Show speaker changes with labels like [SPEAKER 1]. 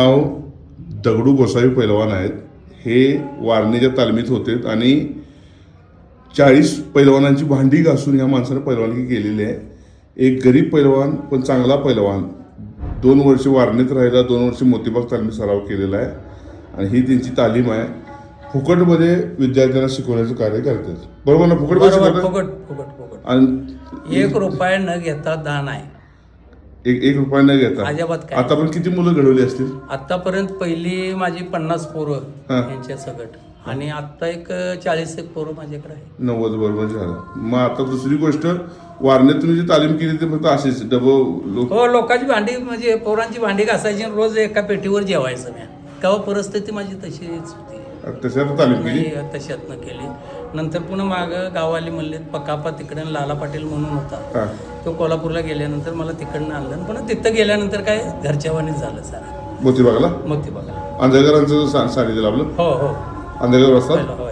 [SPEAKER 1] नाव दगडू गोसावी पैलवान आहेत. हे वारणेच्या तालमीत होते आणि 40 पैलवानांची भांडी घासून ह्या माणसाने पैलवानगी केलेली आहे. एक गरीब पैलवान पण चांगला पैलवान. 2 वर्ष वारणेत राहिला, 2 वर्ष मोतीबाग तालमीत सराव केलेला आहे आणि ही त्यांची तालीम आहे. फुकटमध्ये विद्यार्थ्यांना शिकवण्याचं कार्य करतात. बरोबर ना?
[SPEAKER 2] फुकट
[SPEAKER 1] आणि
[SPEAKER 2] 1 रुपया न घेता दान आहे.
[SPEAKER 1] एक रुपया न घेता
[SPEAKER 2] अजिबात काय.
[SPEAKER 1] आतापर्यंत किती मुलं घडवली असतील?
[SPEAKER 2] आतापर्यंत पहिली माझी 50 पोरं
[SPEAKER 1] हां.
[SPEAKER 2] यांच्या सकट आणि आता एक 40 एक पोरं माझ्याकडे आहे.
[SPEAKER 1] 90 बरोबर झालं. मग आता दुसरी गोष्ट, वारणेत तुम्ही जी तालीम केली ती फक्त अशीच लोक
[SPEAKER 2] हो, लोकांची भांडी म्हणजे पोरांची भांडी घासायची आणि रोज एका पेटीवर जेवायचं मी. तेव्हा परिस्थिती माझी तशीच होती.
[SPEAKER 1] तशात तालीम केली.
[SPEAKER 2] नाही, तशातनं केली. नंतर पुन्हा मागं गावाली म्हणले पकापा तिकडे लाला पाटील म्हणून होता.
[SPEAKER 1] हां.
[SPEAKER 2] तो कोल्हापूरला गेल्यानंतर मला तिकडनं आणलं आणि पुन्हा तिथं गेल्यानंतर काय घरच्यावानीच झालं सर.
[SPEAKER 1] मोतीबागला
[SPEAKER 2] मग ती बघा.
[SPEAKER 1] आंधळकरांचं सांगितलं आपलं
[SPEAKER 2] हो हो
[SPEAKER 1] आंधळकर असतात.
[SPEAKER 2] हो